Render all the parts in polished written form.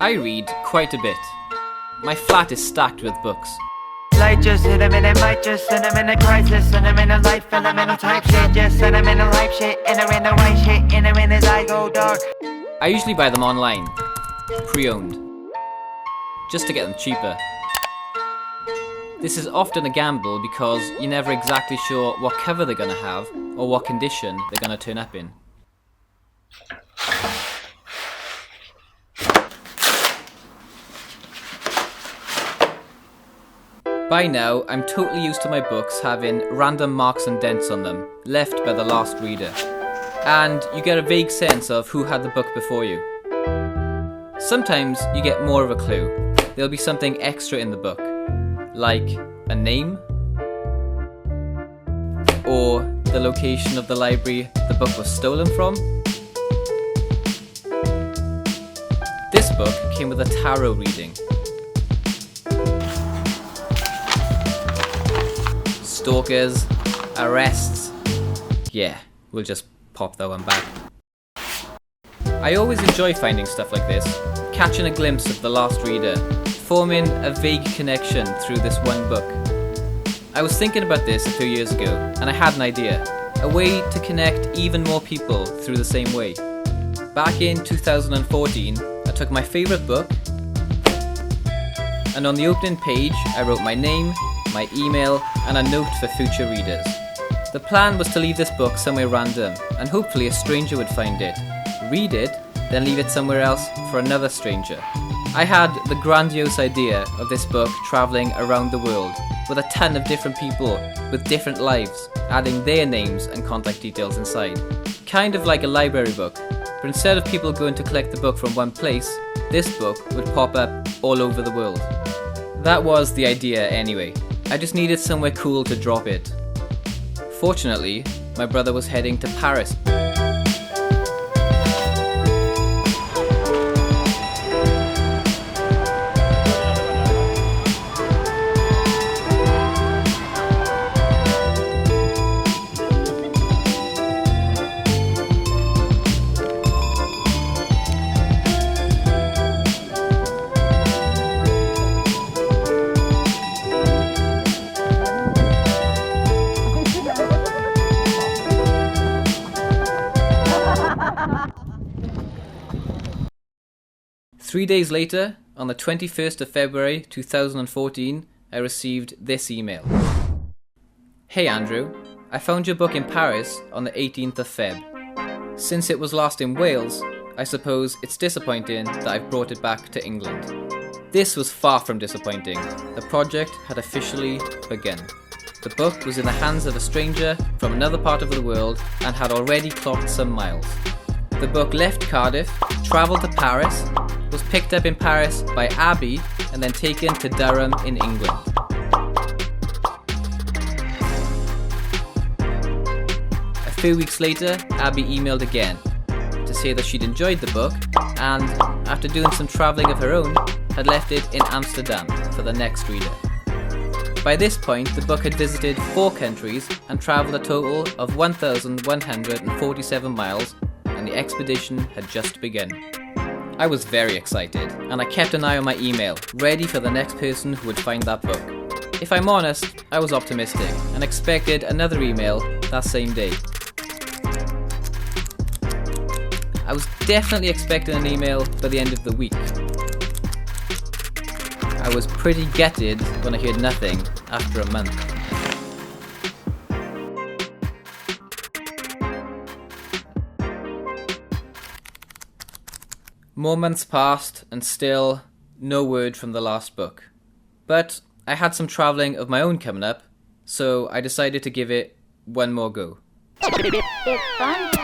I read quite a bit. My flat is stacked with books. Light just hit him and it might just send him in a crisis. Send him in a life elemental type shit. Just send him in a life shit. Enter in the white shit. Enter in his eye go dark. I usually buy them online, pre-owned, just to get them cheaper. This is often a gamble because you're never exactly sure what cover they're gonna have or what condition they're gonna turn up in. By now, I'm totally used to my books having random marks and dents on them, left by the last reader. And you get a vague sense of who had the book before you. Sometimes you get more of a clue. There'll be something extra in the book, like a name, or the location of the library the book was stolen from. This book came with a tarot reading. Stalkers, arrests. Yeah, we'll just pop that one back. I always enjoy finding stuff like this, catching a glimpse of the last reader, forming a vague connection through this one book. I was thinking about this a few years ago, and I had an idea, a way to connect even more people through the same way. Back in 2014, I took my favourite book, and on the opening page I wrote my name, my email, and a note for future readers. The plan was to leave this book somewhere random, and hopefully a stranger would find it, read it, then leave it somewhere else for another stranger. I had the grandiose idea of this book travelling around the world, with a ton of different people with different lives, adding their names and contact details inside. Kind of like a library book, but instead of people going to collect the book from one place, this book would pop up all over the world. That was the idea anyway. I just needed somewhere cool to drop it. Fortunately, my brother was heading to Paris. Three days later, on the 21st of February 2014, I received this email. Hey Andrew, I found your book in Paris on the 18th of Feb. Since it was lost in Wales, I suppose it's disappointing that I've brought it back to England. This was far from disappointing. The project had officially begun. The book was in the hands of a stranger from another part of the world and had already clocked some miles. The book left Cardiff, travelled to Paris, was picked up in Paris by Abby and then taken to Durham in England. A few weeks later, Abby emailed again to say that she'd enjoyed the book and, after doing some travelling of her own, had left it in Amsterdam for the next reader. By this point, the book had visited 4 countries and travelled a total of 1,147 miles, and the expedition had just begun. I was very excited, and I kept an eye on my email, ready for the next person who would find that book. If I'm honest, I was optimistic, and expected another email that same day. I was definitely expecting an email by the end of the week. I was pretty gutted when I heard nothing after a month. More months passed, and still no word from the last book. But I had some travelling of my own coming up, so I decided to give it one more go. It's fun time!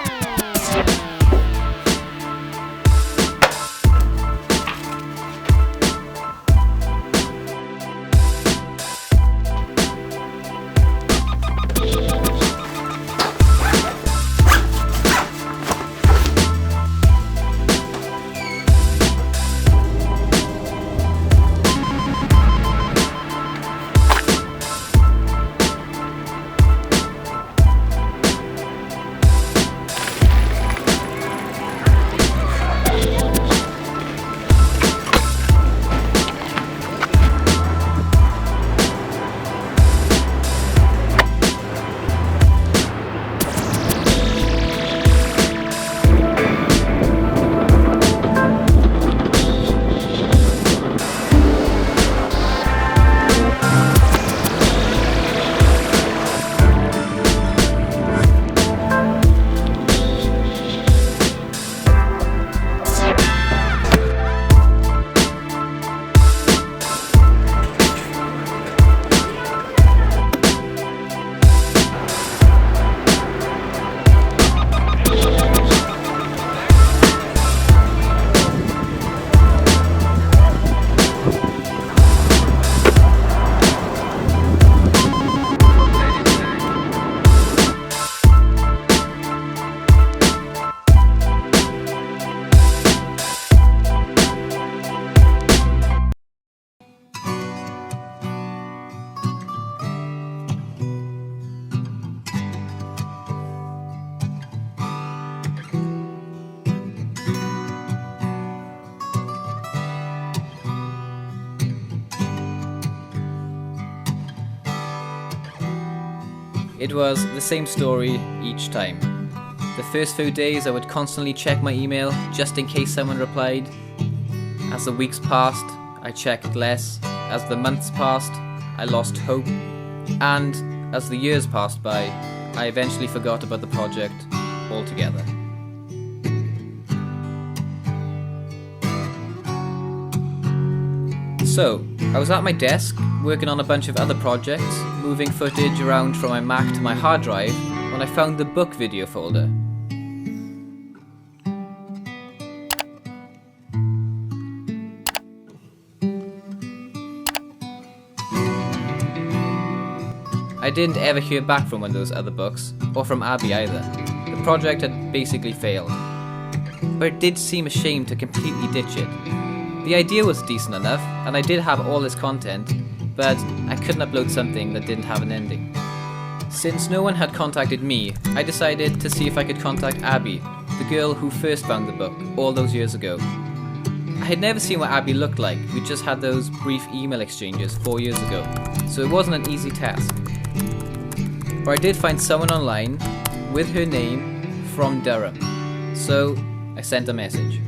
It was the same story each time. The first few days I would constantly check my email just in case someone replied. As the weeks passed, I checked less. As the months passed, I lost hope. And as the years passed by, I eventually forgot about the project altogether. So, I was at my desk, working on a bunch of other projects, moving footage around from my Mac to my hard drive, when I found the book video folder. I didn't ever hear back from one of those other books, or from Abby either. The project had basically failed. But it did seem a shame to completely ditch it. The idea was decent enough, and I did have all this content, but I couldn't upload something that didn't have an ending. Since no one had contacted me, I decided to see if I could contact Abby, the girl who first found the book all those years ago. I had never seen what Abby looked like, we just had those brief email exchanges 4 years ago, so it wasn't an easy task. But I did find someone online with her name from Durham, so I sent a message.